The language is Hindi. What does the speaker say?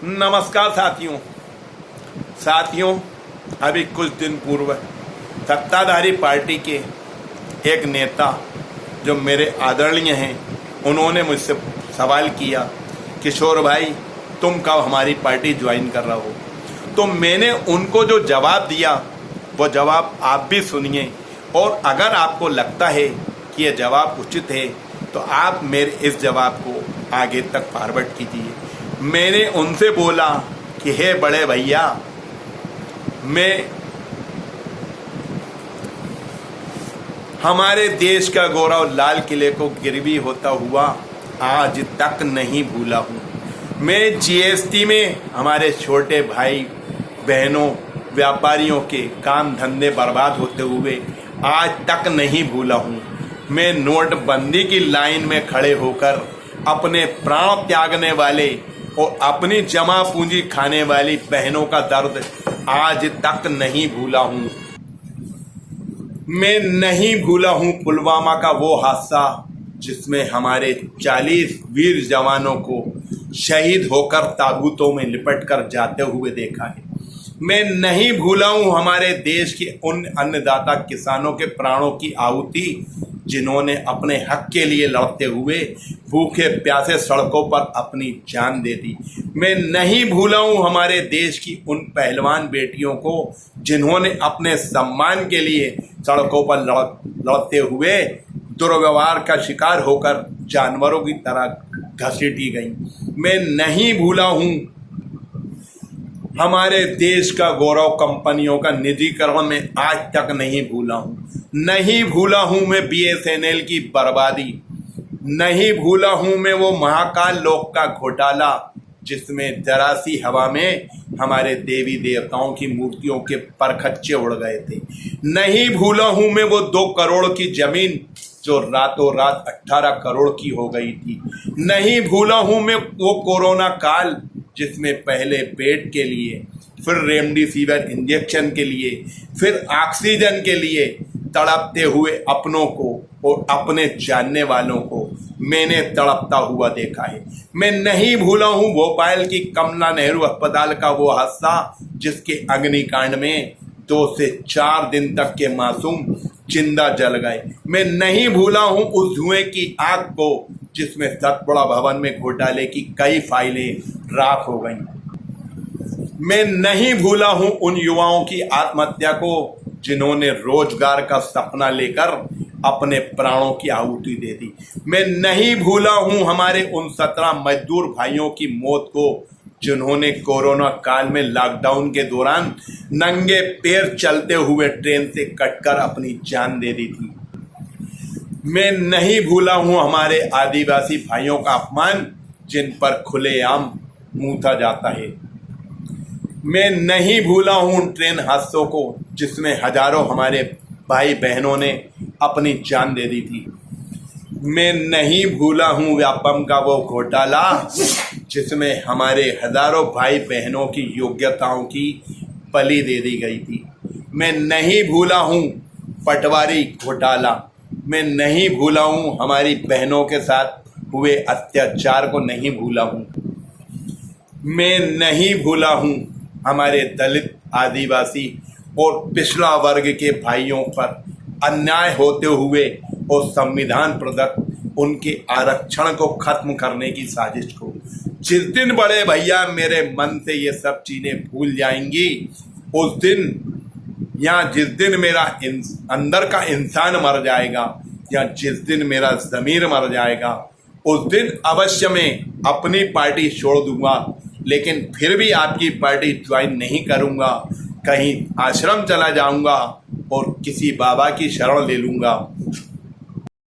नमस्कार साथियों, अभी कुछ दिन पूर्व सत्ताधारी पार्टी के एक नेता जो मेरे आदरणीय हैं, उन्होंने मुझसे सवाल किया, किशोर भाई तुम कब हमारी पार्टी ज्वाइन कर रहे हो। तो मैंने उनको जो जवाब दिया वो जवाब आप भी सुनिए, और अगर आपको लगता है कि यह जवाब उचित है तो आप मेरे इस जवाब को आगे तक फॉरवर्ड कीजिए। मैंने उनसे बोला कि हे बड़े भैया, मैं हमारे देश का गौरव लाल किले को गिरवी होता हुआ आज तक नहीं भूला हूँ। मैं जीएसटी में हमारे छोटे भाई बहनों व्यापारियों के काम धंधे बर्बाद होते हुए आज तक नहीं भूला हूँ। मैं नोटबंदी की लाइन में खड़े होकर अपने प्राण त्यागने वाले और अपनी जमा पूंजी खाने वाली बहनों का दर्द आज तक नहीं भूला हूँ। मैं नहीं भूला हूँ पुलवामा का वो हादसा जिसमें हमारे 40 वीर जवानों को शहीद होकर ताबूतों में लिपट कर जाते हुए देखा है। मैं नहीं भूला हूँ हमारे देश के उन अन्नदाता किसानों के प्राणों की आहुति जिन्होंने अपने हक के लिए लड़ते हुए भूखे प्यासे सड़कों पर अपनी जान दे दी। मैं नहीं भूला हूँ हमारे देश की उन पहलवान बेटियों को जिन्होंने अपने सम्मान के लिए सड़कों पर लड़ते हुए दुर्व्यवहार का शिकार होकर जानवरों की तरह घसीटी गई। मैं नहीं भूला हूँ हमारे देश का गौरव कंपनियों का निजीकरण में आज तक नहीं भूला हूँ। नहीं भूला हूँ मैं बीएसएनएल की बर्बादी। नहीं भूला हूँ मैं वो महाकाल लोक का घोटाला जिसमें जरा सी हवा में हमारे देवी देवताओं की मूर्तियों के परखच्चे उड़ गए थे। नहीं भूला हूँ मैं वो 2 करोड़ की जमीन जो रातों रात 18 करोड़ की हो गई थी। नहीं भूला हूँ मैं वो कोरोना काल जिसमें पहले बेड के लिए, फिर रेमडेसिविर इंजेक्शन के लिए, फिर ऑक्सीजन के लिए तड़पते हुए अपनों को और अपने जानने वालों को मैंने तड़पता हुआ देखा है। मैं नहीं भूला हूँ भोपाल की कमला नेहरू अस्पताल का वो हादसा जिसके अग्निकांड में 2 से 4 दिन तक के मासूम जिंदा जल गए। मैं नहीं भूला हूँ उस धुएं की आग को जिसमें सतपुड़ा भवन में घोटाले की कई फाइलें राख हो गईं। मैं नहीं भूला हूँ उन युवाओं की आत्महत्या को जिन्होंने रोजगार का सपना लेकर अपने प्राणों की आहुति दे दी। मैं नहीं भूला हूँ हमारे उन 17 मजदूर भाइयों की मौत को जिन्होंने कोरोना काल में लॉकडाउन के दौरान नंगे पैर चलते हुए ट्रेन से कटकर अपनी जान दे दी थी। मैं नहीं भूला हूँ हमारे आदिवासी भाइयों का अपमान जिन पर खुलेआम मूथा जाता है। मैं नहीं भूला हूँ उन ट्रेन हादसों को जिसमें हजारों हमारे भाई बहनों ने अपनी जान दे दी थी। मैं नहीं भूला हूँ व्यापम का वो घोटाला जिसमें हमारे हजारों भाई बहनों की योग्यताओं की बलि दे दी गई थी। मैं नहीं भूला हूँ पटवारी घोटाला। मैं नहीं भूला हूँ हमारी बहनों के साथ हुए अत्याचार को नहीं भूला हूँ। मैं नहीं भूला हूँ हमारे दलित, आदिवासी और पिछड़ा वर्ग के भाइयों पर अन्याय होते हुए और संविधान प्रदत्त उनके आरक्षण को खत्म करने की साजिश को। जिस दिन बड़े भैया मेरे मन से ये सब चीजें भूल जाएंगी उस दिन, या जिस दिन मेरा अंदर का इंसान मर जाएगा, या जिस दिन मेरा ज़मीर मर जाएगा, उस दिन अवश्य मैं अपनी पार्टी छोड़ दूंगा, लेकिन फिर भी आपकी पार्टी ज्वाइन नहीं करूंगा। कहीं आश्रम चला जाऊंगा और किसी बाबा की शरण ले लूंगा।